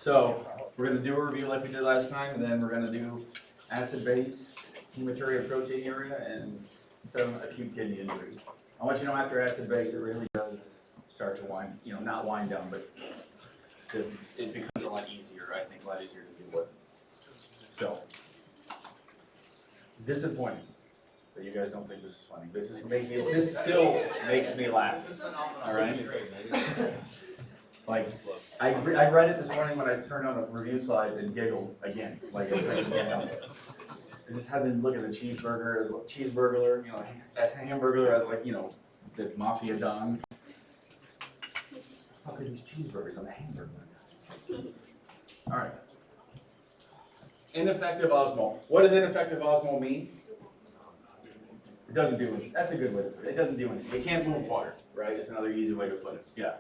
So we're going to do a review like we did last time, and then we're going to do acid-base, hematuria, proteinuria, and some acute kidney injury. I want you to know after acid-base, it really does start to wind, not wind down, but it becomes a lot easier, I think, a lot easier to deal with. So, it's disappointing that you guys don't think this is funny. This still makes me laugh. All right? Like, I read it this morning when I turned on the review slides and giggled again. Like, I can't help it. I just had to look at the cheeseburger as cheeseburglar, at hamburger as like, the mafia don. How could these cheeseburgers on the hamburger? All right. Ineffective osmol. What does ineffective osmol mean? It doesn't do anything. That's a good way to put it. It doesn't do anything. It can't move water, right? It's another easy way to put it. Yeah.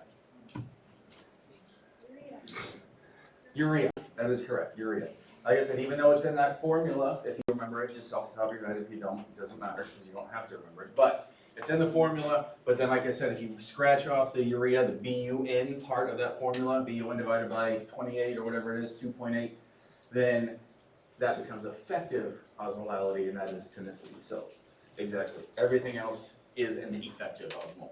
Urea. That is correct. Urea. Like I said, even though it's in that formula, if you remember it, just off the top of your head, if you don't, it doesn't matter because you don't have to remember it. But it's in the formula, but then like I said, if you scratch off the urea, the BUN part of that formula, BUN divided by 28 or whatever it is, 2.8, then that becomes effective osmolality, and that is tonicity. So, exactly. Everything else is an effective osmol.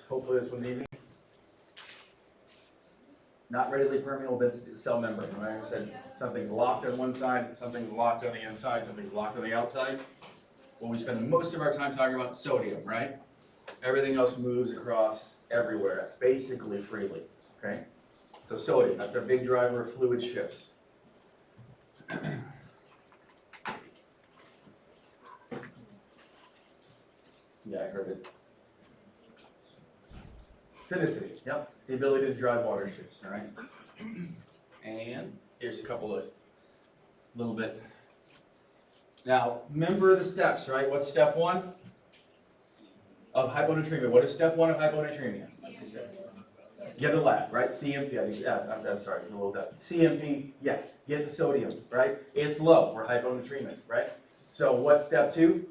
Hopefully this one's easy. Not readily permeable cell membrane. Right? I said something's locked on one side, something's locked on the inside, something's locked on the outside. Well, we spend most of our time talking about sodium, right? Everything else moves across everywhere, basically freely. Okay? So sodium, that's a big driver of fluid shifts. Yeah, I heard it. Tonicity, yep. It's the ability to drive water shifts, all right? And here's a couple of, a little bit. Now, remember the steps, right? What's step one of hyponatremia? What is step one of hyponatremia? Get a lab, right? CMP, I'm sorry, a little bit. CMP, yes, get the sodium, right? It's low, we're hyponatremic, right? So what's step two?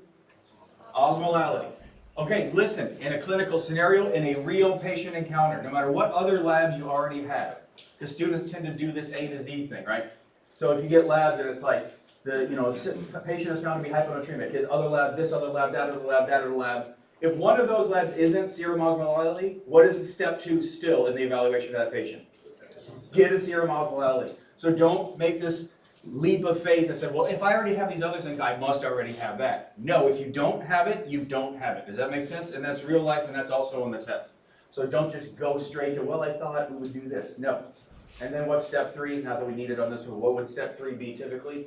Osmolality. Okay, listen, in a clinical scenario, in a real patient encounter, no matter what other labs you already have, because students tend to do this A to Z thing, right? So if you get labs and it's like, a patient is found to be hyponatremic, his other lab, this other lab, that other lab, that other lab. If one of those labs isn't serum osmolality, what is step two still in the evaluation of that patient? Get a serum osmolality. So don't make this leap of faith that said, well, if I already have these other things, I must already have that. No, if you don't have it, you don't have it. Does that make sense? And that's real life, and that's also on the test. So don't just go straight to, well, I thought we would do this. No. And then what's step three? Not that we need it on this one. What would step three be typically?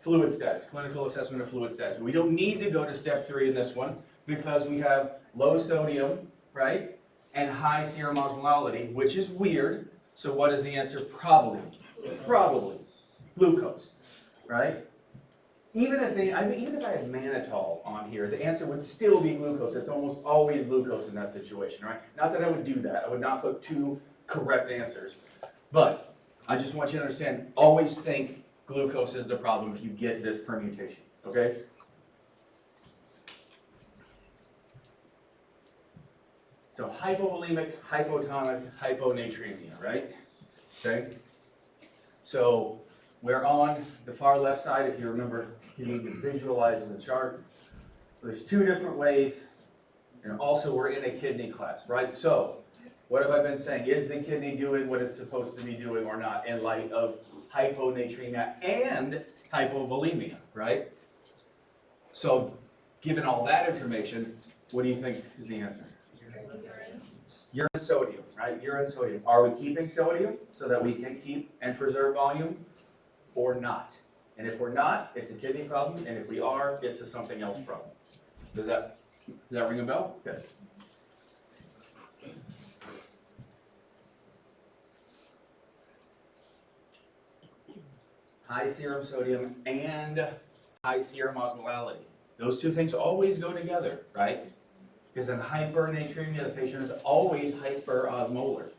Fluid status, clinical assessment of fluid status. We don't need to go to step three in this one because we have low sodium, right? And high serum osmolality, which is weird. So what is the answer? Probably. Probably. Glucose, right? Even if I had mannitol on here, the answer would still be glucose. It's almost always glucose in that situation, right? Not that I would do that. I would not put two correct answers. But I just want you to understand, always think glucose is the problem if you get this permutation, okay? So hypovolemic, hypotonic, hyponatremia, right? Okay? So we're on the far left side, if you remember, you need to visualize the chart. There's two different ways, and also we're in a kidney class, right? So, what have I been saying? Is the kidney doing what it's supposed to be doing or not in light of hyponatremia and hypovolemia, right? So, given all that information, what do you think is the answer? Urine sodium, right? Urine sodium. Are we keeping sodium so that we can keep and preserve volume? Or not. And if we're not, it's a kidney problem, and if we are, it's a something else problem. Does that ring a bell? Okay. High serum sodium and high serum osmolality. Those two things always go together, right? Because in hypernatremia, the patient is always hyperosmolar.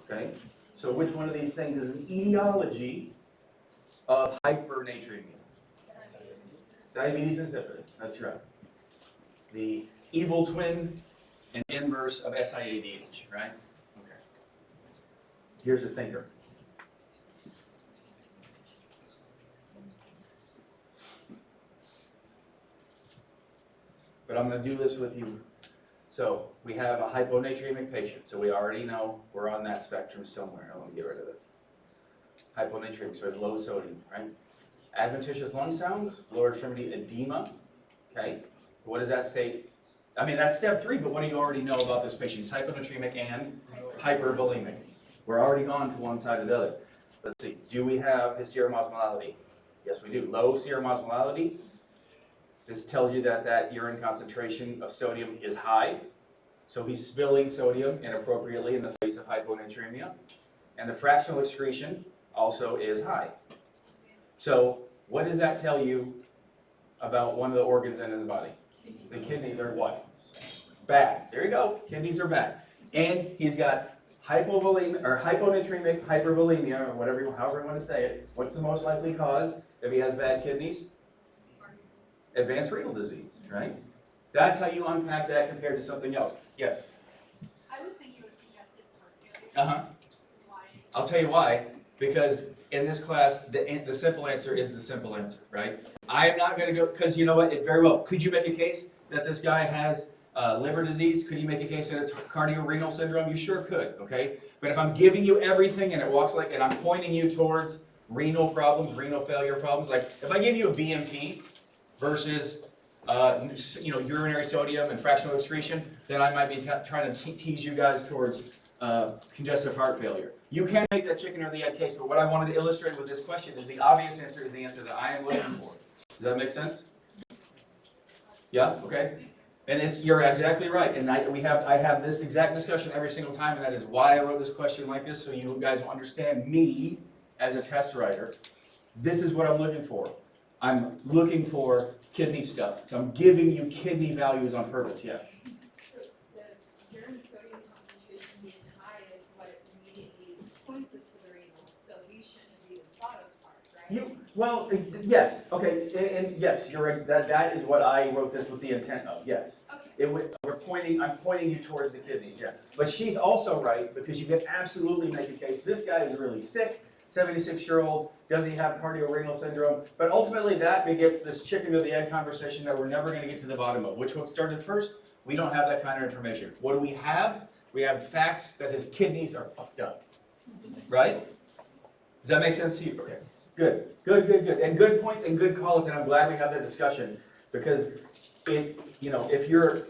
Okay? So which one of these things is an etiology of hypernatremia? Diabetes insipidus, that's right. The evil twin an inverse of SiADH, right? Okay. Here's a thinker. But I'm going to do this with you. So we have a hyponatremic patient, so we already know we're on that spectrum somewhere. I want to get rid of it. Hyponatremic, so low sodium, right? Adventitious lung sounds, lower extremity edema, okay? What does that state? I mean, that's step 3, but what do you already know about this patient? He's hyponatremic and hypervolemic. We're already gone to one side or the other. Let's see, do we have his serum osmolality? Yes, we do. Low serum osmolality. This tells you that that urine concentration of sodium is high. So he's spilling sodium inappropriately in the face of hyponatremia. And the fractional excretion also is high. So what does that tell you about one of the organs in his body? The kidneys are what? Bad. There you go. Kidneys are bad. And he's got hypovolemia or hyponatremic hypervolemia, or whatever, however you want to say it. What's the most likely cause if he has bad kidneys? Advanced renal disease, right? That's how you unpack that compared to something else. Yes? I was thinking it was congestive heart failure. Why? I'll tell you why. Because in this class, the simple answer is the simple answer, right? I am not going to go, because you know what, it very well. Could you make a case that this guy has liver disease? Could you make a case that it's cardiorenal syndrome? You sure could, okay? But if I'm giving you everything and it walks like, and I'm pointing you towards renal problems, renal failure problems, like if I give you a BMP versus urinary sodium and fractional excretion, then I might be trying to tease you guys towards congestive heart failure. You can make that chicken or the egg case, but what I wanted to illustrate with this question is the obvious answer is the answer that I am looking for. Does that make sense? Yeah? Okay. And you're exactly right. And I have this exact discussion every single time, and that is why I wrote this question like this, so you guys will understand me as a test writer. This is what I'm looking for. I'm looking for kidney stuff. I'm giving you kidney values on purpose. Yeah. So the urine sodium concentration being high is what immediately points us to the renal. So we shouldn't be the bottom part, right? Yes. Okay. And yes, you're right. That is what I wrote this with the intent of. Yes. Okay. I'm pointing you towards the kidneys. Yeah. But she's also right because you can absolutely make a case. This guy is really sick. 76-year-old, does he have cardiorenal syndrome? But ultimately that begets this chicken or the egg conversation that we're never going to get to the bottom of. Which one started first? We don't have that kind of information. What do we have? We have facts that his kidneys are fucked up. Right? Does that make sense to you? Okay. Good. And good points and good calls, and I'm glad we have that discussion because if you're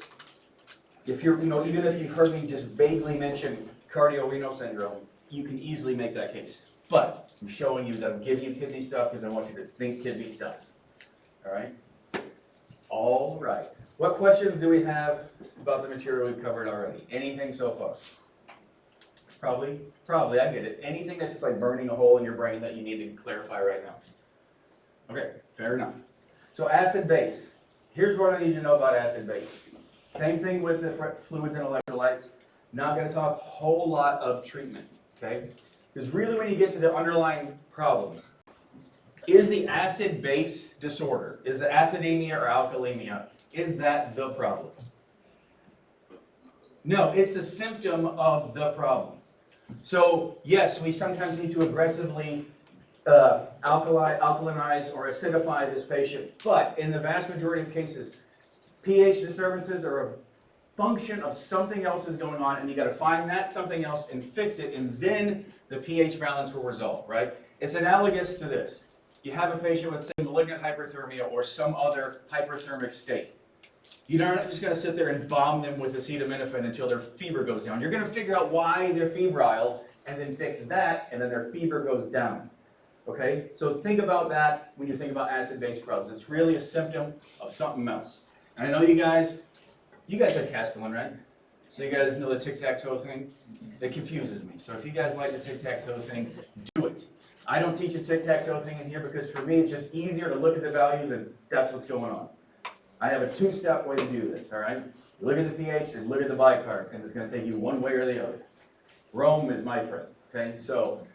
even if you've heard me just vaguely mention cardiorenal syndrome, you can easily make that case. But I'm showing you that I'm giving you kidney stuff because I want you to think kidney stuff. All right? All right. What questions do we have about the material we've covered already? Anything so far? Probably, I get it. Anything that's just like burning a hole in your brain that you need to clarify right now. Okay, fair enough. So acid base. Here's what I need you to know about acid base. Same thing with the fluids and electrolytes. Not going to talk a whole lot of treatment, okay? Because really when you get to the underlying problem, is the acid-base disorder, is the acidemia or alkalemia, is that the problem? No, it's a symptom of the problem. So yes, we sometimes need to aggressively alkalinize or acidify this patient, but in the vast majority of cases, pH disturbances are a function of something else is going on, and you got to find that something else and fix it, and then the pH balance will resolve, right? It's analogous to this. You have a patient with, say, malignant hyperthermia or some other hyperthermic state. You're not just going to sit there and bomb them with acetaminophen until their fever goes down. You're going to figure out why they're febrile, and then fix that, and then their fever goes down. Okay? So think about that when you think about acid-base problems. It's really a symptom of something else. And I know you guys have Castellan, right? So you guys know the tic-tac-toe thing? It confuses me. So if you guys like the tic-tac-toe thing, do it. I don't teach a tic-tac-toe thing in here because for me it's just easier to look at the values and that's what's going on. I have a two-step way to do this, all right? You look at the pH and look at the bicarb, and it's going to take you one way or the other. Rome is my friend, okay? So,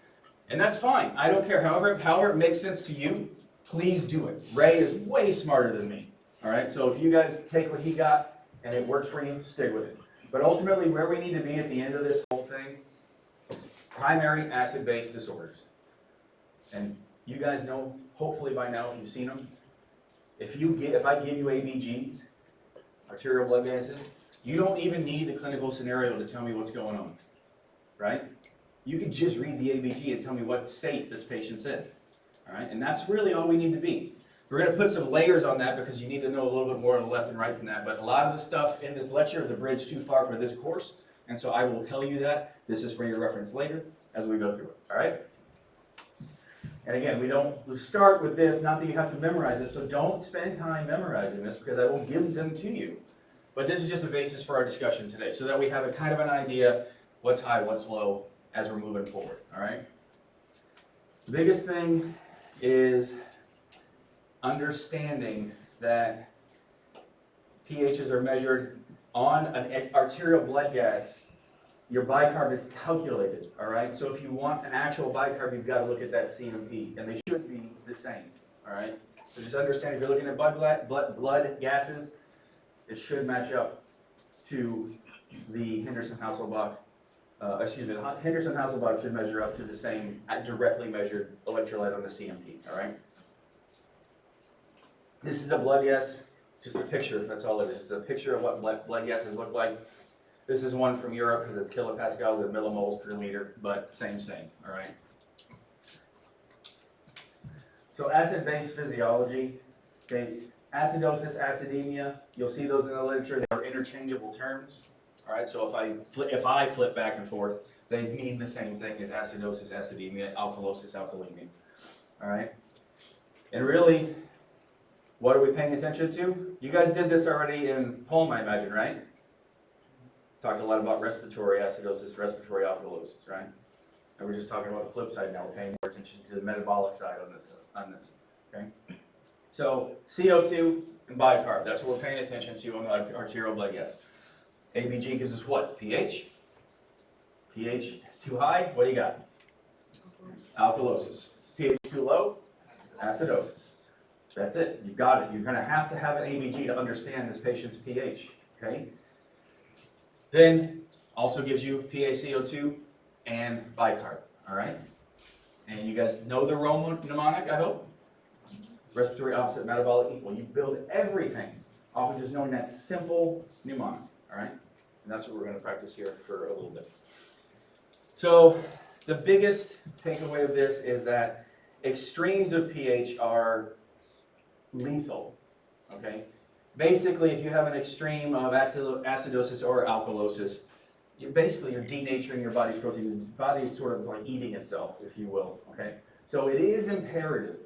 and that's fine. I don't care. However it makes sense to you, please do it. Ray is way smarter than me, all right? So if you guys take what he got, and it works for you, stick with it. But ultimately, where we need to be at the end of this whole thing is primary acid-base disorders. And you guys know, hopefully by now, if you've seen them, if I give you ABGs, arterial blood gases, you don't even need the clinical scenario to tell me what's going on, right? You could just read the ABG and tell me what state this patient's in, all right? And that's really all we need to be. We're going to put some layers on that because you need to know a little bit more on the left and right than that, but a lot of the stuff in this lecture is a bridge too far for this course, and so I will tell you that. This is for your reference later as we go through it, all right? And again, we start with this, not that you have to memorize it, so don't spend time memorizing this because I will give them to you. But this is just a basis for our discussion today, so that we have a kind of an idea what's high, what's low as we're moving forward, all right? The biggest thing is understanding that pHs are measured on an arterial blood gas. Your bicarb is calculated, all right? So if you want an actual bicarb, you've got to look at that CMP, and they should be the same, all right? So just understand, if you're looking at blood gases, it should match up to the Henderson-Hasselbalch. The Henderson-Hasselbalch should measure up to the same directly measured electrolyte on the CMP, all right? This is a blood gas, just a picture, that's all it is. It's a picture of what blood gases look like. This is one from Europe because it's kilopascals and millimoles per liter, but same, all right? So acid-base physiology, okay, acidosis, acidemia, you'll see those in the literature. They are interchangeable terms, all right? So if I flip back and forth, they mean the same thing as acidosis, acidemia, alkalosis, alkalemia, all right? And really, what are we paying attention to? You guys did this already in poem, I imagine, right? Talked a lot about respiratory acidosis, respiratory alkalosis, right? And we're just talking about the flip side now. We're paying more attention to the metabolic side on this, okay? So CO2 and bicarb, that's what we're paying attention to on the arterial blood gas. ABG gives us what? pH? pH too high, what do you got? Alkalosis. pH too low? Acidosis. That's it, you've got it. You're gonna have to have an ABG to understand this patient's pH, okay? Then also gives you PaCO2 and bicarb, all right? And you guys know the Roman mnemonic, I hope? Respiratory opposite, metabolic equal. You build everything off of just knowing that simple mnemonic, all right? And that's what we're going to practice here for a little bit. So the biggest takeaway of this is that extremes of pH are lethal, okay? Basically, if you have an extreme of acidosis or alkalosis, you're denaturing your body's protein. Your body's sort of like eating itself, if you will, okay? So it is imperative,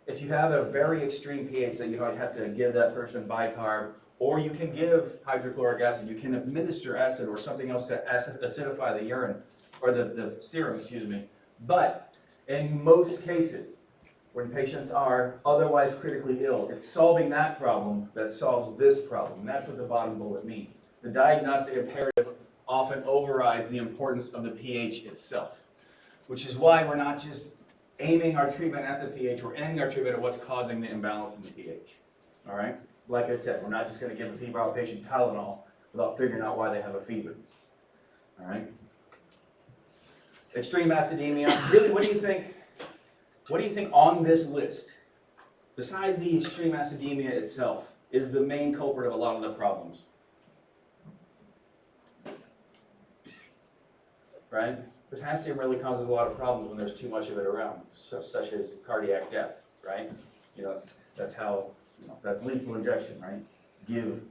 if you have a very extreme pH, that you have to give that person bicarb, or you can give hydrochloric acid. You can administer acid or something else to acidify the urine, or the serum, excuse me. But in most cases, when patients are otherwise critically ill, it's solving that problem that solves this problem. And that's what the bottom bullet means. The diagnostic imperative often overrides the importance of the pH itself, which is why we're not just aiming our treatment at the pH, we're aiming our treatment at what's causing the imbalance in the pH. All right? Like I said, we're not just going to give a febrile patient Tylenol without figuring out why they have a fever. All right? Extreme acidemia. Really, what do you think? What do you think on this list, besides the extreme acidemia itself, is the main culprit of a lot of the problems? Right? Potassium really causes a lot of problems when there's too much of it around, such as cardiac death, right? That's lethal injection, right? Give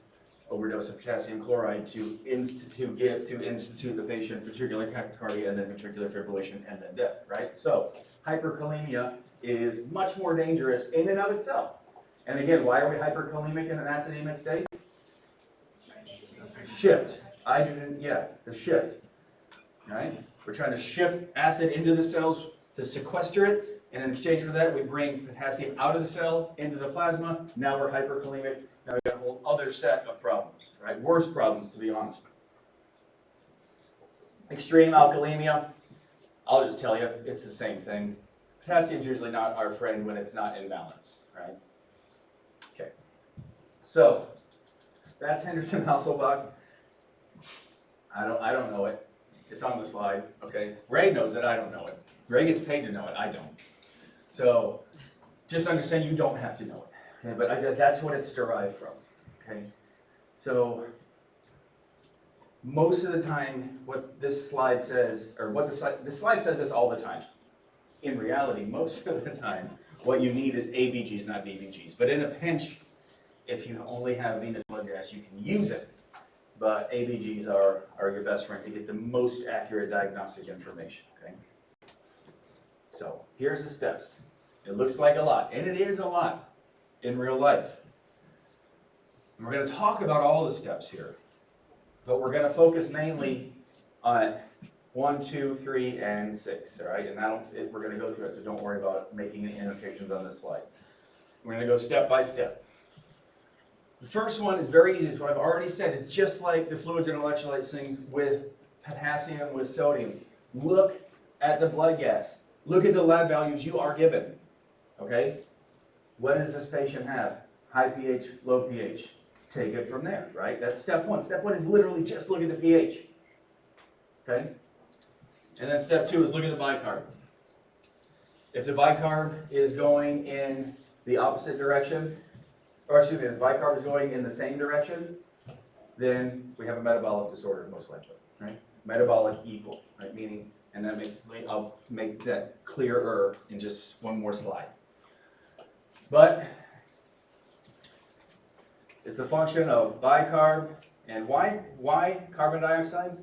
overdose of potassium chloride to institute the patient ventricular tachycardia and then ventricular fibrillation and then death, right? So hyperkalemia is much more dangerous in and of itself. And again, why are we hyperkalemic in an acidemic state? Shift. Hydrogen, the shift, right? We're trying to shift acid into the cells to sequester it, and in exchange for that, we bring potassium out of the cell into the plasma. Now we're hyperkalemic. Now we've got a whole other set of problems, right? Worse problems, to be honest. Extreme alkalemia, I'll just tell you, it's the same thing. Potassium's usually not our friend when it's not in balance, right? Okay. So, that's Henderson-Hasselbalch. I don't know it. It's on the slide, okay? Ray knows it, I don't know it. Ray gets paid to know it, I don't. So, just understand you don't have to know it, okay? But that's what it's derived from, okay? So, most of the time, what this slide says, or what this slide says this all the time. In reality, most of the time, what you need is ABGs, not VBGs. But in a pinch, if you only have venous blood gas, you can use it. But ABGs are your best friend to get the most accurate diagnostic information, okay? So, here's the steps. It looks like a lot, and it is a lot in real life. And we're going to talk about all the steps here, but we're going to focus mainly on 1, 2, 3, and 6, all right? And we're going to go through it, so don't worry about making any annotations on this slide. We're going to go step by step. The first one is very easy. It's what I've already said. It's just like the fluids and electrolytes thing with potassium, with sodium. Look at the blood gas. Look at the lab values you are given. Okay? What does this patient have? High pH, low pH. Take it from there, right? That's step one. Step one is literally just look at the pH. Okay? And then step two is look at the bicarb. If the bicarb is going in the opposite direction, or excuse me, if the bicarb is going in the same direction, then we have a metabolic disorder most likely, right? Metabolic equal, right? Meaning, and that makes, I'll make that clearer in just one more slide. But it's a function of bicarb, and why carbon dioxide?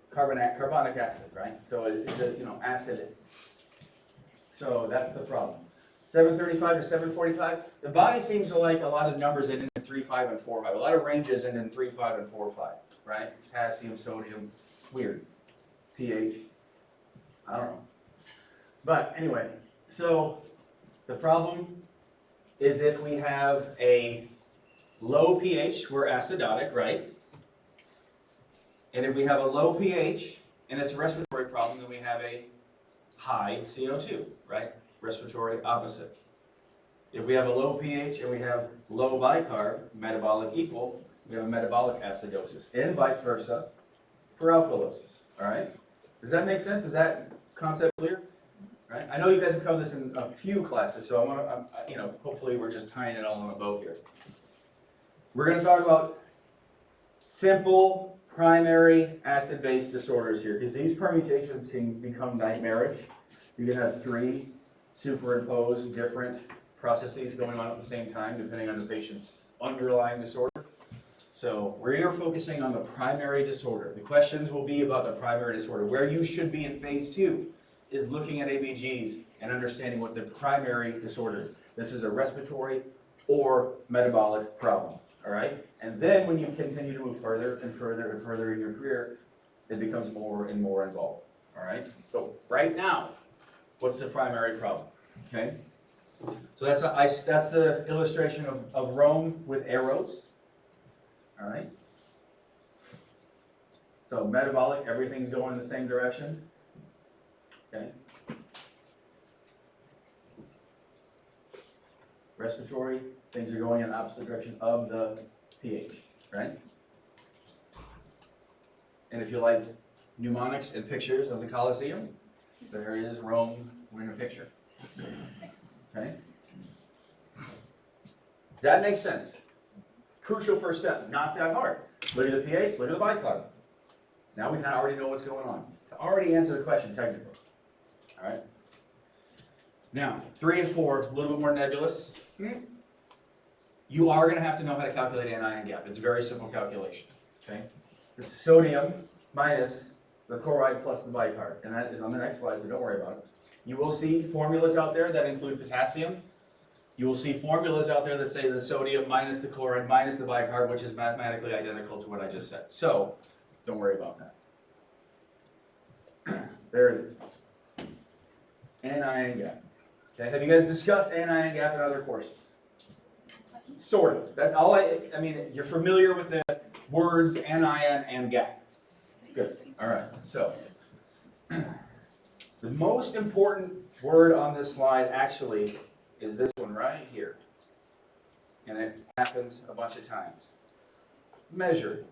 Carbonic acid, right? So it's a, acid. So that's the problem. 735 to 745. The body seems to like a lot of numbers in 3,5 and 4,5. A lot of ranges in 3,5 and 4,5, right? Potassium, sodium, weird. pH, I don't know. But anyway, so the problem is if we have a low pH, we're acidotic, right? And if we have a low pH and it's a respiratory problem, then we have a high CO2, right? Respiratory opposite. If we have a low pH and we have low bicarb, metabolic equal, we have a metabolic acidosis, and vice versa for alkalosis. All right? Does that make sense? Is that concept clear? Right? I know you guys have covered this in a few classes, so hopefully we're just tying it all in a bow here. We're going to talk about simple primary acid-base disorders here, because these permutations can become nightmarish. You can have 3 superimposed different processes going on at the same time, depending on the patient's underlying disorder. So we are focusing on the primary disorder. The questions will be about the primary disorder. Where you should be in phase 2 is looking at ABGs and understanding what the primary disorder is. This is a respiratory or metabolic problem, all right? And then when you continue to move further and further and further in your career, it becomes more and more involved, all right? So right now, what's the primary problem, okay? So that's the illustration of Rome with arrows, all right? So metabolic, everything's going in the same direction, okay? Respiratory, things are going in the opposite direction of the pH, right? And if you like mnemonics and pictures of the Colosseum, there is Rome in a picture. Okay? Does that make sense? Crucial first step, not that hard. Look at the pH, look at the bicarb. Now we kind of already know what's going on. Already answer the question technically. All right? Now, 3 and 4, a little bit more nebulous. You are going to have to know how to calculate anion gap. It's a very simple calculation. Okay? It's sodium minus the chloride plus the bicarb. And that is on the next slide, so don't worry about it. You will see formulas out there that include potassium. You will see formulas out there that say the sodium minus the chloride minus the bicarb, which is mathematically identical to what I just said. So, don't worry about that. There it is. Anion gap. Okay, have you guys discussed anion gap in other courses? Sort of. That's all I mean, you're familiar with the words anion and gap. Good. All right. So, the most important word on this slide actually is this one right here. And it happens a bunch of times. Measure.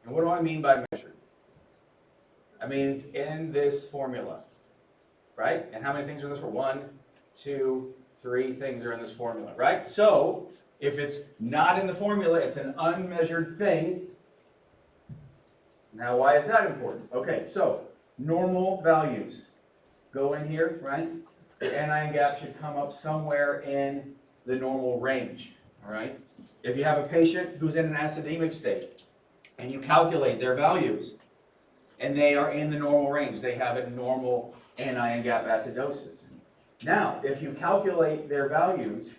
And what do I mean by measured? I mean it's in this formula, right? And how many things are in this formula? 1, 2, 3 things are in this formula, right? So if it's not in the formula, it's an unmeasured thing. Now, why is that important? Okay, so normal values go in here, right? The anion gap should come up somewhere in the normal range, all right? If you have a patient who's in an acidemic state and you calculate their values and they are in the normal range, they have a normal anion gap acidosis. Now, if you calculate their values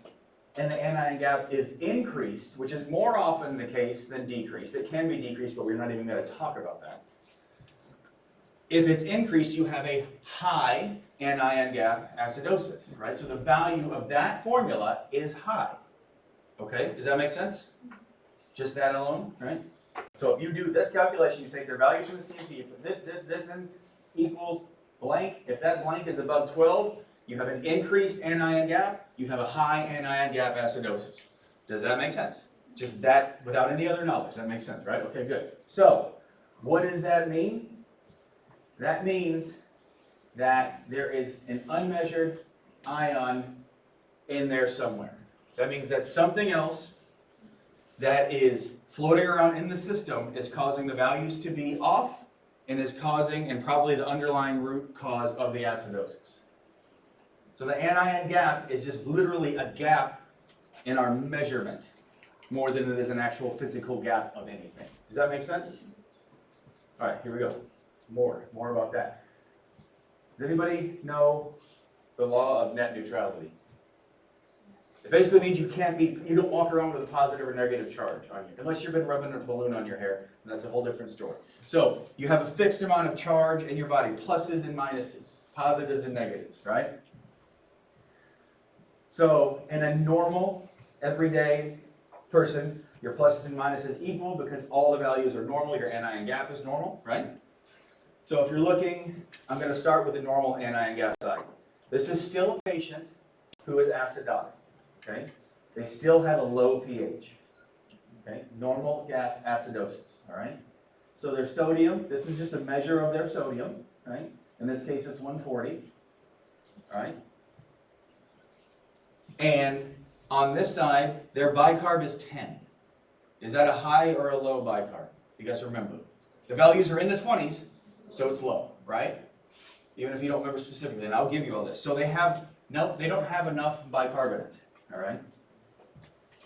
and the anion gap is increased, which is more often the case than decreased. It can be decreased, but we're not even going to talk about that. If it's increased, you have a high anion gap acidosis, right? So the value of that formula is high. Okay, does that make sense? Just that alone, right? So if you do this calculation, you take their values from the CMP, you put this in equals blank. If that blank is above 12, you have an increased anion gap, you have a high anion gap acidosis. Does that make sense? Just that without any other knowledge. That makes sense, right? Okay, good. So, what does that mean? That means that there is an unmeasured ion in there somewhere. That means that something else that is floating around in the system is causing the values to be off and is causing, and probably the underlying root cause of the acidosis. So the anion gap is just literally a gap in our measurement more than it is an actual physical gap of anything. Does that make sense? All right, here we go. More about that. Does anybody know the law of net neutrality? It basically means you don't walk around with a positive or negative charge on you, unless you've been rubbing a balloon on your hair, and that's a whole different story. So you have a fixed amount of charge in your body, pluses and minuses, positives and negatives, right? So in a normal, everyday person, your pluses and minuses equal because all the values are normal, your anion gap is normal, right? So if you're looking, I'm going to start with the normal anion gap side. This is still a patient who is acidotic, okay? They still have a low pH, okay? Normal gap acidosis, all right? So their sodium, this is just a measure of their sodium, right? In this case, it's 140, all right? And on this side, their bicarb is 10. Is that a high or a low bicarb? You guys remember. The values are in the 20s, so it's low, right? Even if you don't remember specifically, and I'll give you all this. So they don't have enough bicarbonate, all right?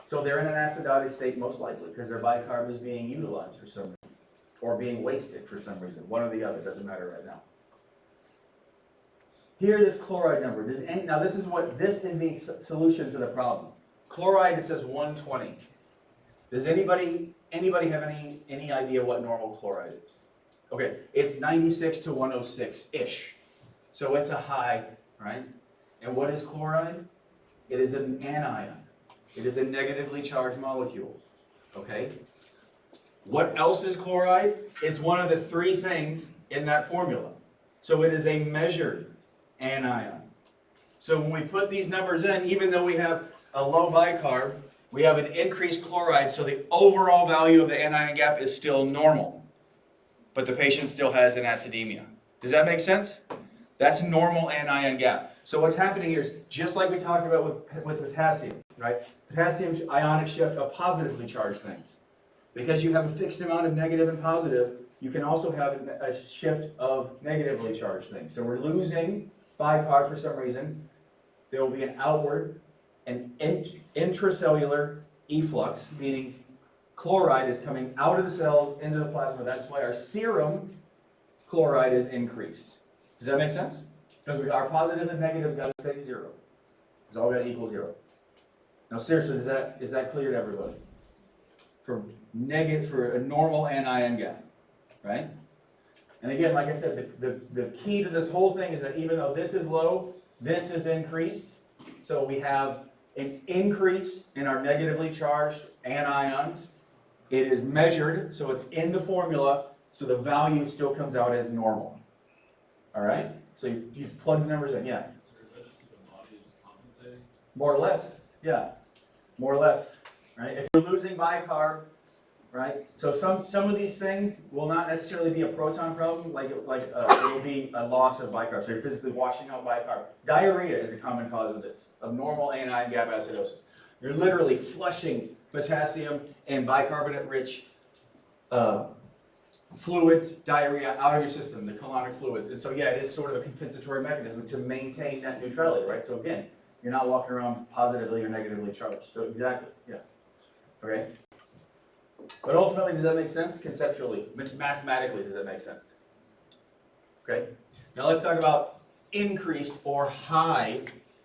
So they're in an acidotic state most likely because their bicarb is being utilized for some reason or being wasted for some reason. One or the other, doesn't matter right now. Here, this chloride number. Now, this is the solution to the problem. Chloride, it says 120. Does anybody have any idea what normal chloride is? Okay, it's 96 to 106-ish. So it's a high, right? And what is chloride? It is an anion. It is a negatively charged molecule. Okay? What else is chloride? It's one of the 3 things in that formula. So it is a measured anion. So when we put these numbers in, even though we have a low bicarb, we have an increased chloride, so the overall value of the anion gap is still normal. But the patient still has an acidemia. Does that make sense? That's normal anion gap. So what's happening here is, just like we talked about with potassium, right? Potassium's ionic shift of positively charged things. Because you have a fixed amount of negative and positive, you can also have a shift of negatively charged things. So we're losing bicarb for some reason. There will be an outward and intracellular efflux, meaning chloride is coming out of the cells into the plasma. That's why our serum chloride is increased. Does that make sense? Because our positive and negative got to stay 0. It's all got to equal 0. Now seriously, is that clear to everybody? For a normal anion gap, right? And again, like I said, the key to this whole thing is that even though this is low, this is increased. So we have an increase in our negatively charged anions. It is measured, so it's in the formula, so the value still comes out as normal. All right? So you just plug the numbers in, yeah. So is that just because the body is compensating? More or less, yeah. More or less, right? If you're losing bicarb, right? So some of these things will not necessarily be a proton problem, like it will be a loss of bicarb. So you're physically washing out bicarb. Diarrhea is a common cause of this, of normal anion gap acidosis. You're literally flushing potassium and bicarbonate-rich fluids, diarrhea out of your system, the colonic fluids. And so yeah, it is sort of a compensatory mechanism to maintain net neutrality, right? So again, you're not walking around positively or negatively charged. So exactly, yeah. Okay? But ultimately, does that make sense? Conceptually, mathematically, does that make sense? Okay? Now let's talk about increased or high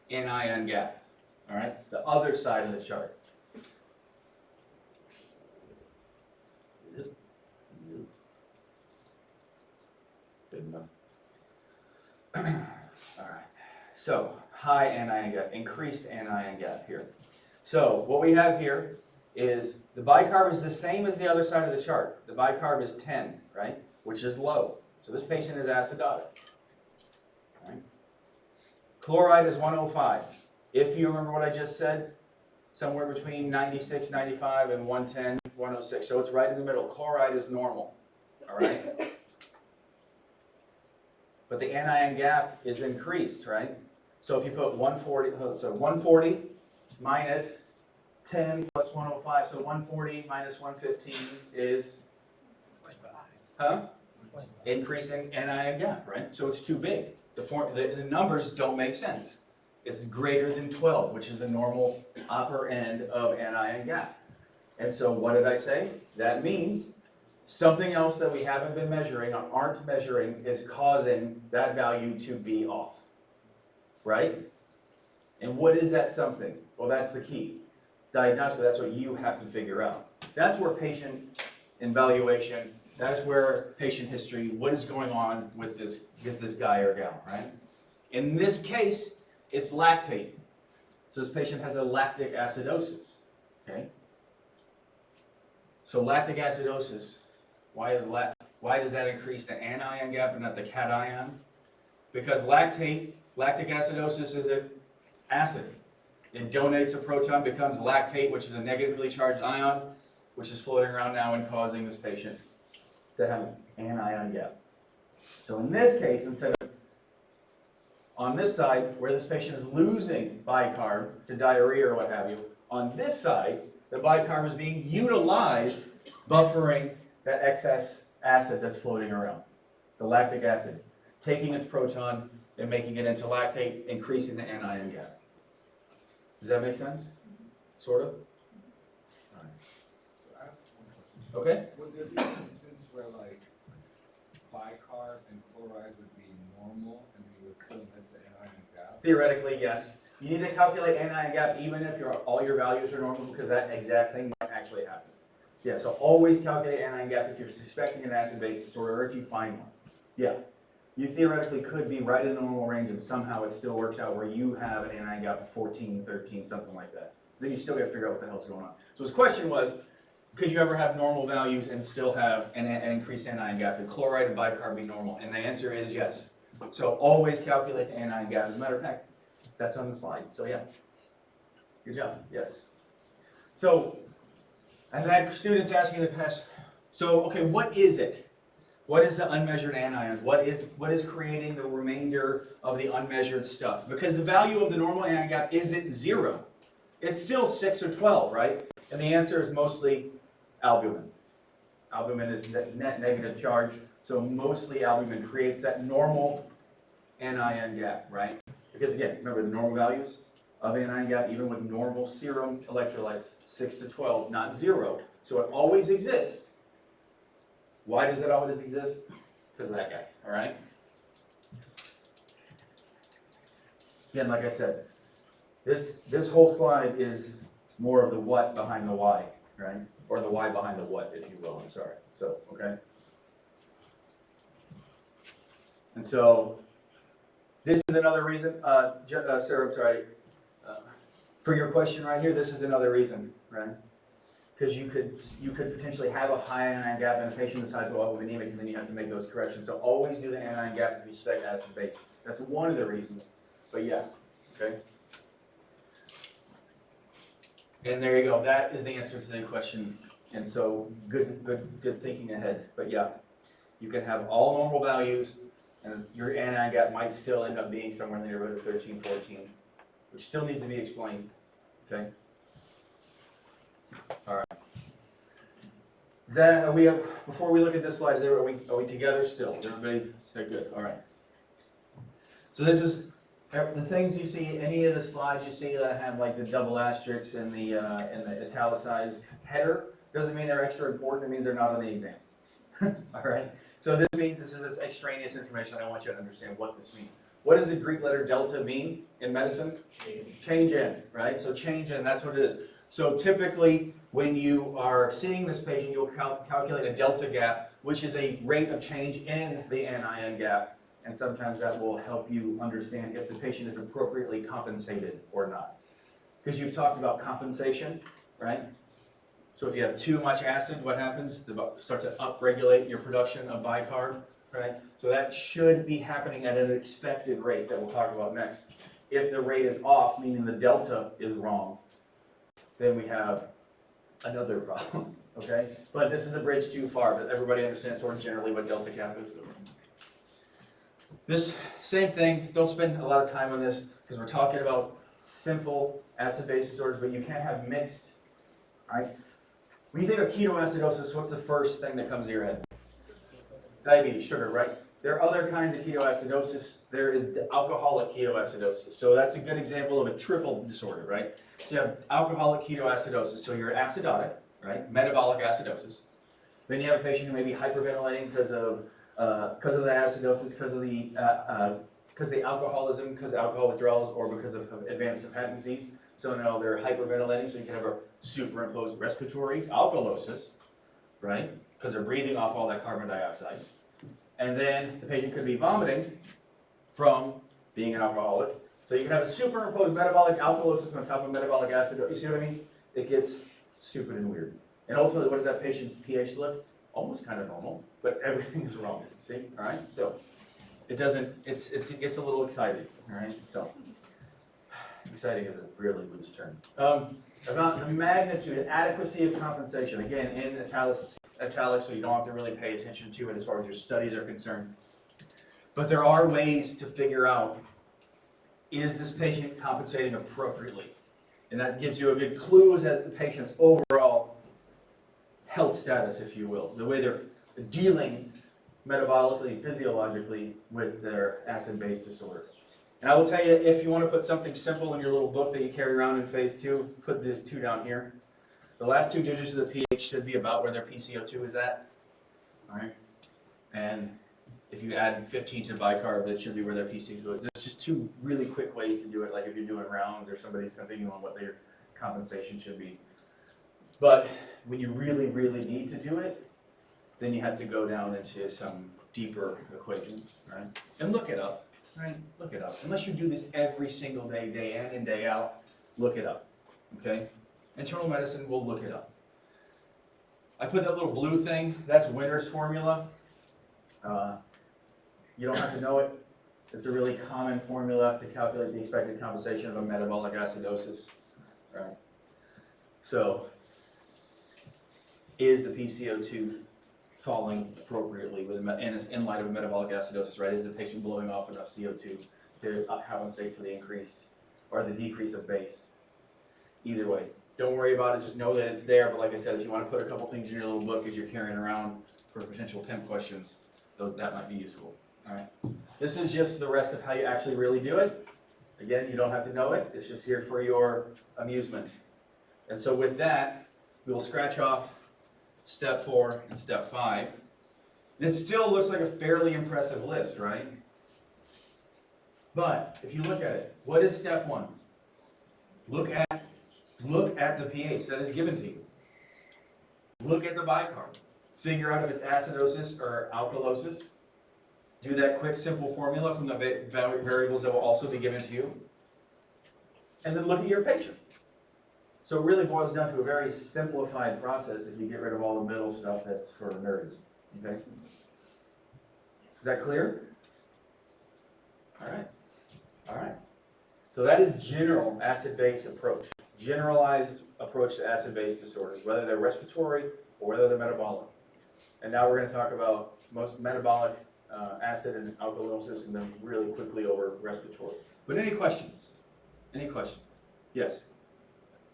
anion gap. All right? The other side of the chart. Good enough. All right. So, high anion gap, increased anion gap here. So, what we have here is the bicarb is the same as the other side of the chart. The bicarb is 10, right? Which is low. So this patient is acidotic. Right? Chloride is 105. If you remember what I just said, somewhere between 96, 95, and 110, 106. So it's right in the middle. Chloride is normal. All right? But the anion gap is increased, right? So if you put 140, so 140 minus 10 plus 105, so 140 minus 115 is, increasing anion gap, right? So it's too big. The numbers don't make sense. It's greater than 12, which is the normal upper end of anion gap. And so what did I say? That means something else that we haven't been measuring or aren't measuring is causing that value to be off, right? And what is that something? Well, that's the key. Diagnostic, that's what you have to figure out. That's where patient evaluation, that's where patient history, what is going on with this guy or gal, right? In this case, it's lactate. So this patient has a lactic acidosis, okay? So lactic acidosis, why does that increase the anion gap and not the cation? Because lactic acidosis is an acid. It donates a proton, becomes lactate, which is a negatively charged ion, which is floating around now and causing this patient to have an anion gap. So in this case, instead of on this side, where this patient is losing bicarb to diarrhea or what have you, on this side, the bicarb is being utilized, buffering that excess acid that's floating around, the lactic acid, taking its proton and making it into lactate, increasing the anion gap. Does that make sense? Sort of? Okay? Would there be an instance where like bicarb and chloride would be normal and we would still miss the anion gap? Theoretically, yes. You need to calculate anion gap even if all your values are normal because that exact thing might actually happen. Yeah, so always calculate anion gap if you're suspecting an acid-base disorder or if you find one. Yeah. You theoretically could be right in the normal range and somehow it still works out where you have an anion gap of 14, 13, something like that. Then you still got to figure out what the hell's going on. So his question was, could you ever have normal values and still have an increased anion gap? Could chloride and bicarb be normal? And the answer is yes. So always calculate the anion gap. As a matter of fact, that's on the slide. So yeah, good job. Yes. So I've had students ask me in the past, so okay, what is it? What is the unmeasured anions? What is creating the remainder of the unmeasured stuff? Because the value of the normal anion gap isn't 0. It's still 6 or 12, right? And the answer is mostly albumin. Albumin is net negative charge, so mostly albumin creates that normal anion gap, right? Because again, remember the normal values of anion gap, even with normal serum electrolytes, 6 to 12, not 0. So it always exists. Why does it always exist? Because of that guy, all right? Again, like I said, this whole slide is more of the what behind the why, right? Or the why behind the what, if you will, I'm sorry. So, okay? And so, this is another reason, sir, I'm sorry, for your question right here, this is another reason, right? Because you could potentially have a high anion gap and the patient decides to go up with anemic and then you have to make those corrections. So always do the anion gap if you suspect acid base. That's one of the reasons. But yeah, okay? And there you go. That is the answer to the question And so, good thinking ahead. But yeah, you can have all normal values, and your anti-gap might still end up being somewhere in the neighborhood of 13, 14, which still needs to be explained. Okay. All right. Is that, before we look at this slide, are we together still? Everybody say good. All right. So this is the things you see. Any of the slides you see that have like the double asterisks and the italicized header doesn't mean they're extra important. It means they're not on the exam. All right. So this means this is extraneous information. I want you to understand what this means. What does the Greek letter delta mean in medicine? Change in, right? So change in, that's what it is. So typically, when you are seeing this patient, you'll calculate a delta gap, which is a rate of change in the anion gap. And sometimes that will help you understand if the patient is appropriately compensated or not. Because you've talked about compensation, right? So if you have too much acid, what happens? They start to upregulate your production of bicarb, right? So that should be happening at an expected rate that we'll talk about next. If the rate is off, meaning the delta is wrong, then we have another problem, okay? But this is a bridge too far, but everybody understands sort of generally what delta gap is. This same thing, don't spend a lot of time on this because we're talking about simple acid-base disorders, but you can have mixed, all right? When you think of ketoacidosis, what's the first thing that comes to your head? Diabetes, sugar, right? There are other kinds of ketoacidosis. There is alcoholic ketoacidosis. So that's a good example of a triple disorder, right? So you have alcoholic ketoacidosis. So you're acidotic, right? Metabolic acidosis. Then you have a patient who may be hyperventilating because of the acidosis, because of the alcoholism, because of alcohol withdrawals, or because of advanced hepatic disease. So now they're hyperventilating, so you can have a superimposed respiratory alkalosis, right? Because they're breathing off all that carbon dioxide. And then the patient could be vomiting from being an alcoholic. So you can have a superimposed metabolic alkalosis on top of metabolic acidosis. You see what I mean? It gets stupid and weird. And ultimately, what does that patient's pH look? Almost kind of normal, but everything is wrong. See? All right? So it doesn't, it gets a little exciting. All right? So exciting is a really loose term. About the magnitude and adequacy of compensation. Again, in italics, so you don't have to really pay attention to it as far as your studies are concerned. But there are ways to figure out, is this patient compensating appropriately? And that gives you a good clue as to the patient's overall health status, if you will. The way they're dealing metabolically, physiologically with their acid-base disorder. And I will tell you, if you want to put something simple in your little book that you carry around in phase 2, put this 2 down here. The last 2 digits of the pH should be about where their PCO2 is at. All right? And if you add 15 to bicarb, that should be where their PCO2 is. There's just 2 really quick ways to do it, like if you're doing rounds or somebody's thinking on what their compensation should be. But when you really, really need to do it, then you have to go down into some deeper equations, right? And look it up. Right? Look it up. Unless you do this every single day, day in and day out, look it up. Okay? Internal medicine will look it up. I put that little blue thing, that's Winter's formula. You don't have to know it. It's a really common formula to calculate the expected compensation of a metabolic acidosis. Right? So, is the PCO2 falling appropriately in light of a metabolic acidosis, right? Is the patient blowing off enough CO2 to compensate for the increased or the decrease of base? Either way, don't worry about it, just know that it's there. But like I said, if you want to put a couple things in your little book as you're carrying around for potential 10 questions, that might be useful. All right. This is just the rest of how you actually really do it. Again, you don't have to know it. It's just here for your amusement. And so with that, we will scratch off step 4 and step 5. And it still looks like a fairly impressive list, right? But if you look at it, what is step 1? Look at the pH that is given to you. Look at the bicarb. Figure out if it's acidosis or alkalosis. Do that quick, simple formula from the variables that will also be given to you. And then look at your patient. So it really boils down to a very simplified process if you get rid of all the middle stuff that's for nerds. Okay? Is that clear? All right. All right. So that is general acid-base approach. Generalized approach to acid-base disorders, whether they're respiratory or they're the metabolic. And now we're gonna talk about most metabolic acid and alkalosis, and then really quickly over respiratory. But any questions? Any questions? Yes?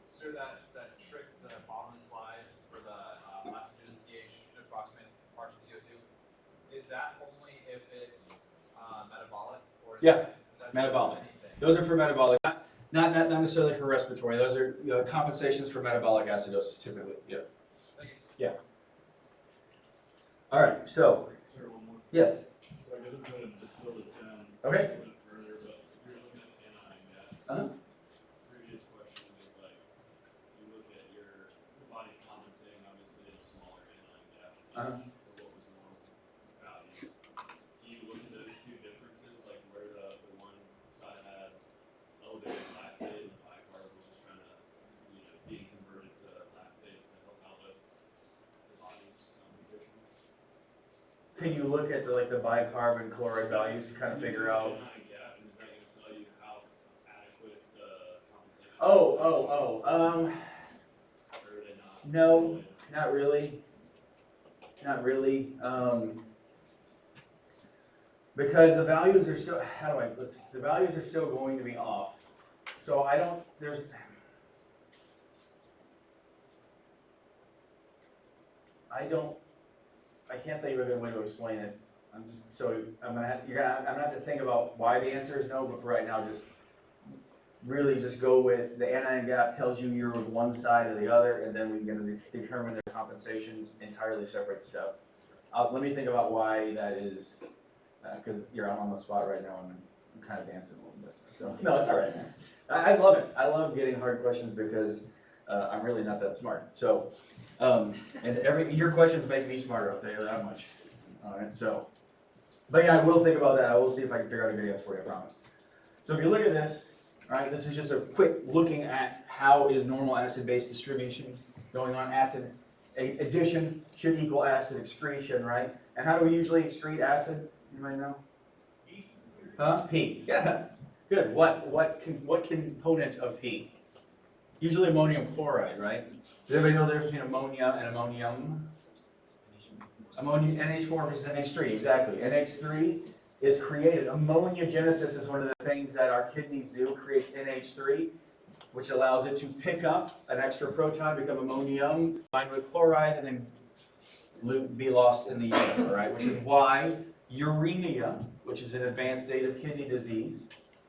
Sir, that trick, the bottom of the slide for the plastogens pH to approximate parts of CO2, is that only if it's metabolic, or is Yeah, that true metabolic. for anything? Those are for metabolic, not necessarily for respiratory. Those are compensations for metabolic acidosis typically. Yeah. Thank you. Yeah. All right. So Sir, one more. yes. So I guess I'm trying to distill this down Okay. a little bit further, but if you're looking at anion gap, Uh-huh. previous question was like, you look at the body's compensating obviously at a smaller anion gap Uh-huh. for what was normal values. Do you look at those two differences, like where the one side had elevated lactate and the bicarb was just trying to, being converted to lactate to help out with the body's compensation? Can you look at the bicarb and chloride values to kind of figure out? Anion gap, and is that going to tell you how adequate the compensation? Oh. Or are they not? No, not really. Not really. Because the values are still, the values are still going to be off. So I can't think of a good way to explain it. I'm gonna have to think about why the answer is no, but for right now, just go with the anion gap tells you you're with one side or the other, and then we're gonna determine the compensation, entirely separate step. Let me think about why that is, because you're on the spot right now, and I'm kind of dancing a little bit. So, no, it's all right, man. I love it. I love getting hard questions because I'm really not that smart. So, and your questions make me smarter, I'll tell you that much. All right, so, but yeah, I will think about that. I will see if I can figure out a good answer for you, I promise. So if you look at this, all right, this is just a quick looking at how is normal acid-base distribution going on. Acid addition should equal acid excretion, right? And how do we usually excrete acid? Anybody know? Huh? P. Yeah. Good. What component of P? Usually ammonium chloride, right? Does everybody know the difference between ammonia and ammonium? Ammonia, NH4 versus NH3, exactly. NH3 is created. Ammoniogenesis is one of the things that our kidneys do, creates NH3, which allows it to pick up an extra proton, become ammonium, combined with chloride, and then be lost in the urine, all right? Which is why uremia, which is an advanced state of kidney disease,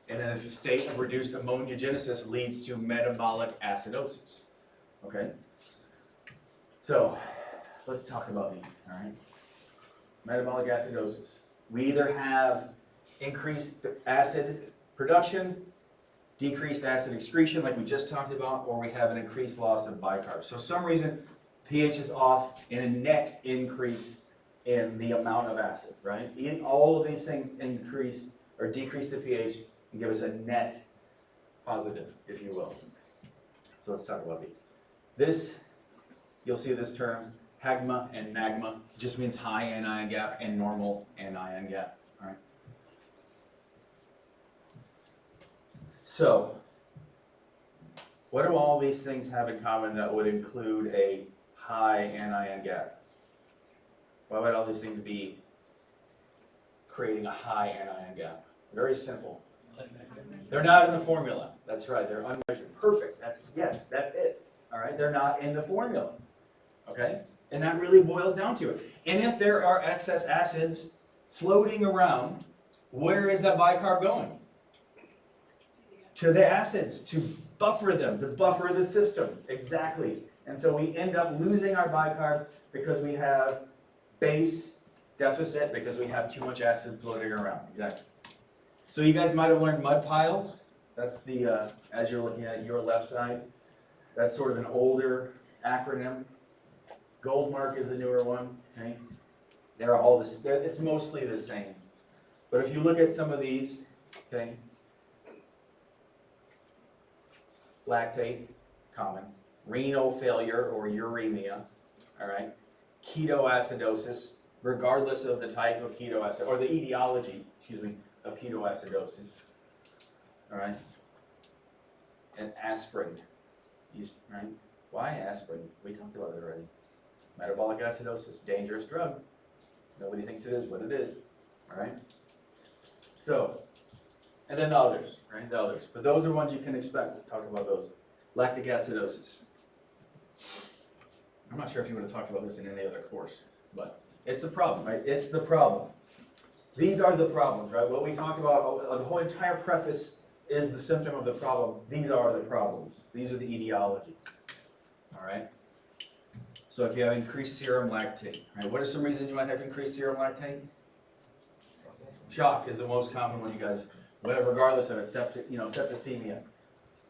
and in a state of reduced ammoniogenesis leads to metabolic acidosis, okay? So, let's talk about these, all right? Metabolic acidosis. We either have increased acid production, decreased acid excretion like we just talked about, or we have an increased loss of bicarb. So for some reason, pH is off and a net increase in the amount of acid, right? All of these things increase or decrease the pH and give us a net positive, if you will. So let's talk about these. This, you'll see this term, hagma and magma, just means high anion gap and normal anion gap, all right? So, what do all these things have in common that would include a high anion gap? Why would all these things be creating a high anion gap? Very simple. They're not in the formula. That's right, they're unmeasured. Perfect, that's it. All right, they're not in the formula. Okay? And that really boils down to it. And if there are excess acids floating around, where is that bicarb going? To the acids, to buffer them, to buffer the system. Exactly. And so we end up losing our bicarb because we have base deficit, because we have too much acid floating around. Exactly. So you guys might have learned mud piles. That's the, as you're looking at your left side, that's sort of an older acronym. Goldmark is a newer one, okay? They're all this, it's mostly the same. But if you look at some of these, okay, lactate, common, renal failure or uremia, all right, ketoacidosis, regardless of the type of ketoacidosis, or the etiology, of ketoacidosis, all right, and aspirin, right? Why aspirin? We talked about it already. Metabolic acidosis, dangerous drug. Nobody thinks it is what it is, all right? So, and then the others, right, the others. But those are ones you can expect. We'll talk about those. Lactic acidosis. I'm not sure if you would have talked about this in any other course, but it's the problem, right? It's the problem. These are the problems, right? What we talked about, the whole entire preface is the symptom of the problem. These are the problems. These are the etiologies, all right? So if you have increased serum lactate, right? What are some reasons you might have increased serum lactate? Shock is the most common one, you guys, whatever, regardless of it, septicemia,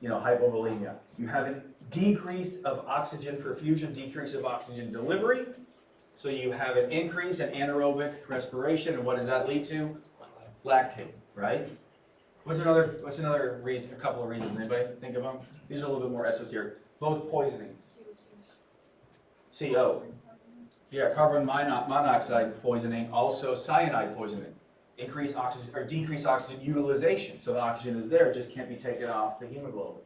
hypovolemia. You have a decrease of oxygen perfusion, decrease of oxygen delivery. So you have an increase in anaerobic respiration, and what does that lead to? Lactate, right? What's another reason, a couple of reasons, anybody think of them? These are a little bit more esoteric. Both poisonings. CO. Yeah, carbon monoxide poisoning, also cyanide poisoning. Increase oxygen or decrease oxygen utilization. So the oxygen is there, it just can't be taken off the hemoglobin.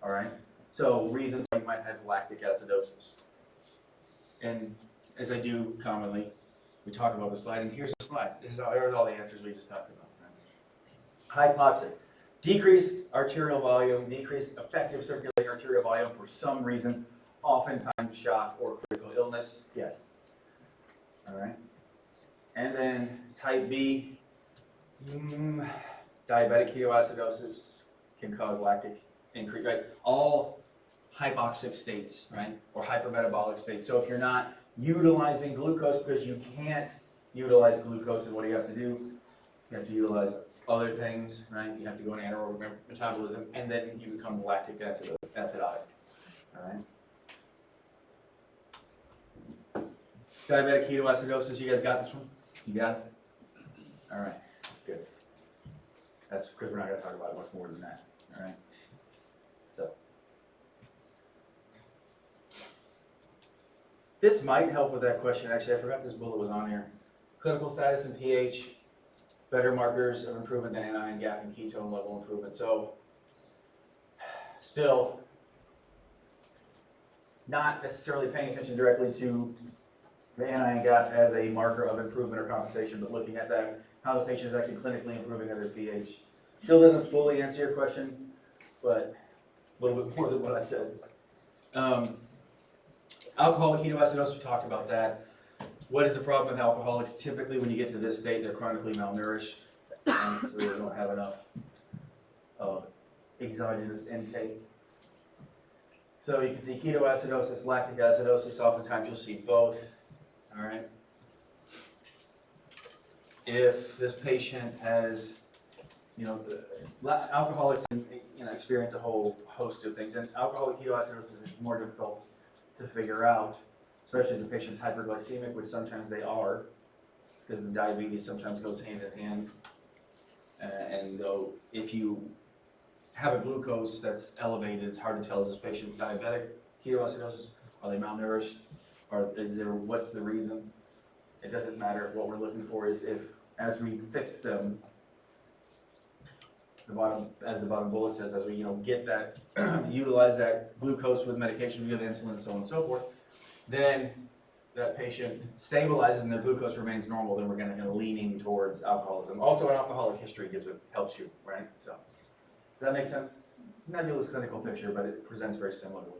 All right? So reasons why you might have lactic acidosis. And as I do commonly, we talk about the slide, and here's the slide. Here's all the answers we just talked about. Right? Hypoxic. Decreased arterial volume, decreased effective circulating arterial volume for some reason, oftentimes shock or critical illness. Yes. All right. And then type B, diabetic ketoacidosis can cause lactic increase, right? All hypoxic states, right? Or hypermetabolic states. So if you're not utilizing glucose because you can't utilize glucose, then what do you have to do? You have to utilize other things, right? You have to go into anaerobic metabolism, and then you become lactic acidotic, all right? Diabetic ketoacidosis, you guys got this one? You got it? All right, good. That's because we're not going to talk about it much more than that, all right? So, this might help with that question. Actually, I forgot this bullet was on here. Clinical status and pH, better markers of improvement than anion gap and ketone level improvement. So, still, not necessarily paying attention directly to the anion gap as a marker of improvement or compensation, but looking at that, how the patient is actually clinically improving at their pH. Still doesn't fully answer your question, but a little bit more than what I said. Alcoholic ketoacidosis, we talked about that. What is the problem with alcoholics? Typically, when you get to this state, they're chronically malnourished, so they don't have enough exogenous intake. So you can see ketoacidosis, lactic acidosis, oftentimes you'll see both. All right. If this patient has, alcoholics experience a whole host of things, and alcoholic ketoacidosis is more difficult to figure out, especially if the patient's hyperglycemic, which sometimes they are, because the diabetes sometimes goes hand in hand. And though if you have a glucose that's elevated, it's hard to tell, is this patient diabetic ketoacidosis? Are they malnourished? Or what's the reason? It doesn't matter. What we're looking for is if, as we fix them, as the bottom bullet says, as we get that, utilize that glucose with medication, we give insulin, so on and so forth, then that patient stabilizes and their glucose remains normal, then we're going to leaning towards alcoholism. Also, an alcoholic history helps you, right? So, does that make sense? It's a nebulous clinical picture, but it presents very similarly.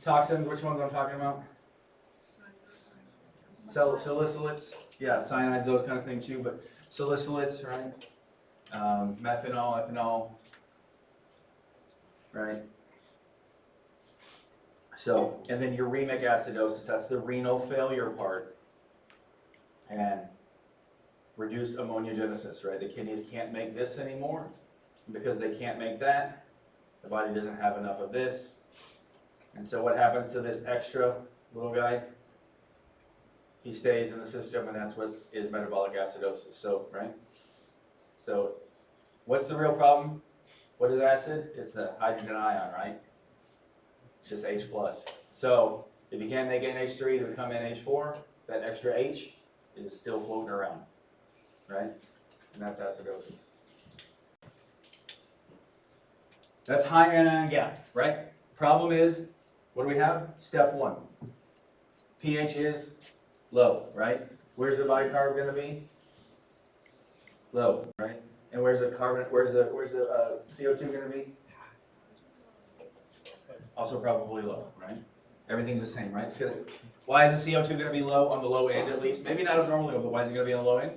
Toxins, which ones I'm talking about? Salicylates, yeah, cyanides, those kind of things too, but salicylates, right? Methanol, ethanol, right? So, and then uremic acidosis, that's the renal failure part. And reduced ammoniogenesis, right? The kidneys can't make this anymore. Because they can't make that, the body doesn't have enough of this. And so what happens to this extra little guy? He stays in the system, and that's what is metabolic acidosis. So, right? So, what's the real problem? What is acid? It's the hydrogen ion, right? It's just H+. So, if you can't make NH3 to become NH4, that extra H is still floating around, right? And that's acidosis. That's high anion gap, right? Problem is, what do we have? Step 1. pH is low, right? Where's the bicarb gonna be? Low, right? And where's the CO2 gonna be? Also probably low, right? Everything's the same, right? Why is the CO2 gonna be low on the low end at least? Maybe not as normally, but why is it gonna be on the low end?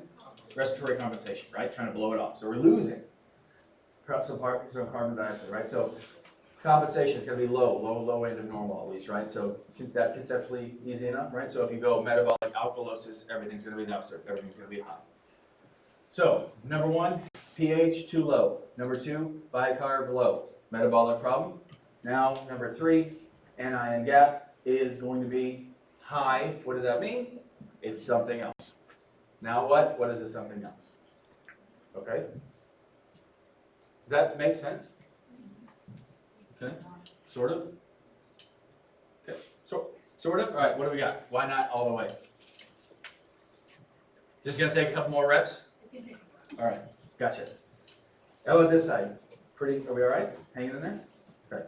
Respiratory compensation, right? Trying to blow it off. So we're losing some carbon dioxide, right? So compensation is going to be low end of normal at least, right? So that's conceptually easy enough, right? So if you go metabolic alkalosis, everything's going to be the opposite. Everything's going to be high. So number 1, pH too low. Number 2, bicarb low. Metabolic problem. Now number 3, anion gap is going to be high. What does that mean? It's something else. Now what? What is the something else? Okay? Does that make sense? Okay, sort of? Okay, sort of? All right, what do we got? Why not all the way? Just gonna take a couple more reps? All right, gotcha. How about this side? Are we all right? Hanging in there? Okay,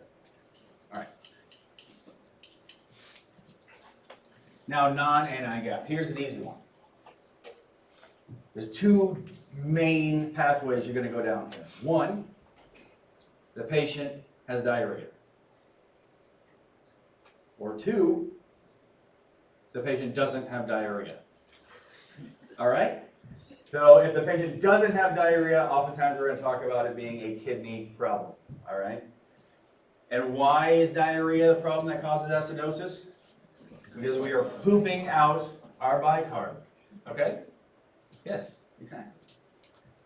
all right. Now non-anion gap. Here's an easy one. There's 2 main pathways you're gonna go down here. 1, the patient has diarrhea. Or 2, the patient doesn't have diarrhea. All right? So if the patient doesn't have diarrhea, oftentimes we're going to talk about it being a kidney problem. All right? And why is diarrhea the problem that causes acidosis? Because we are pooping out our bicarb. Okay? Yes, exactly.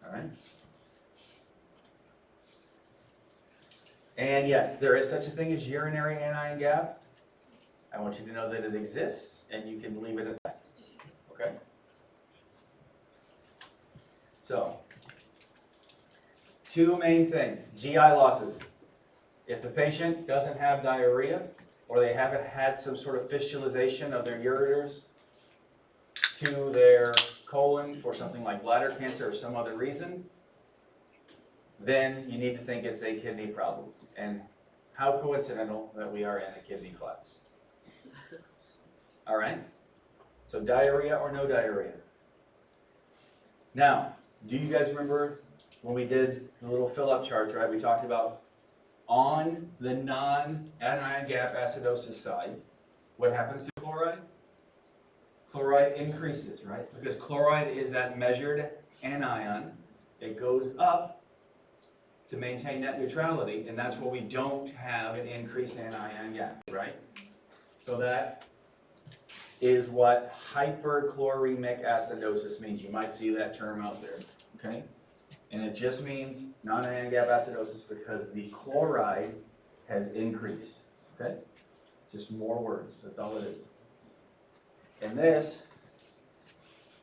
All right? And yes, there is such a thing as urinary anion gap. I want you to know that it exists, and you can leave it at that. Okay? So, 2 main things. GI losses. If the patient doesn't have diarrhea, or they haven't had some sort of fistulization of their ureters to their colon for something like bladder cancer or some other reason, then you need to think it's a kidney problem. And how coincidental that we are in a kidney class. All right? So diarrhea or no diarrhea? Now, do you guys remember when we did the little fill-up charts, right? We talked about on the non-anion gap acidosis side, what happens to chloride? Chloride increases, right? Because chloride is that measured anion. It goes up to maintain net neutrality, and that's where we don't have an increased anion gap, right? So that is what hyperchloremic acidosis means. You might see that term out there, okay? And it just means non-anion gap acidosis because the chloride has increased, okay? Just more words, that's all it is. And this,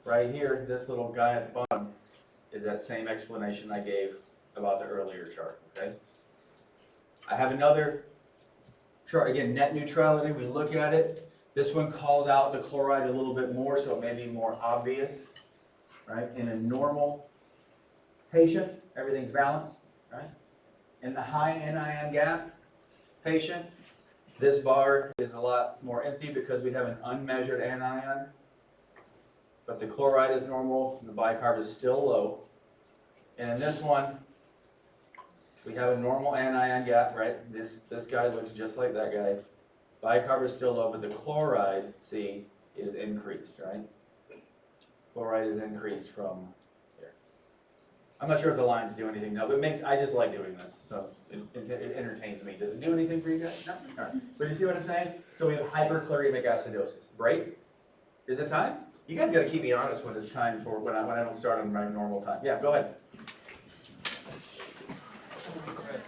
right here, this little guy at the bottom, is that same explanation I gave about the earlier chart, okay? I have another chart, again, net neutrality, we look at it. This one calls out the chloride a little bit more, so it may be more obvious, right? In a normal patient, everything's balanced, right? In the high anion gap patient, this bar is a lot more empty because we have an unmeasured anion, but the chloride is normal, and the bicarb is still low. And in this one, we have a normal anion gap, right? This guy looks just like that guy. Bicarb is still low, but the chloride, see, is increased, right? Chloride is increased from here. I'm not sure if the lines do anything now, but I just like doing this, so it entertains me. Does it do anything for you guys? No? All right. But you see what I'm saying? So we have hyperchloremic acidosis. Break? Is it time? You guys got to keep me honest when it's time for when I don't start on my normal time. Yeah, go ahead. Right.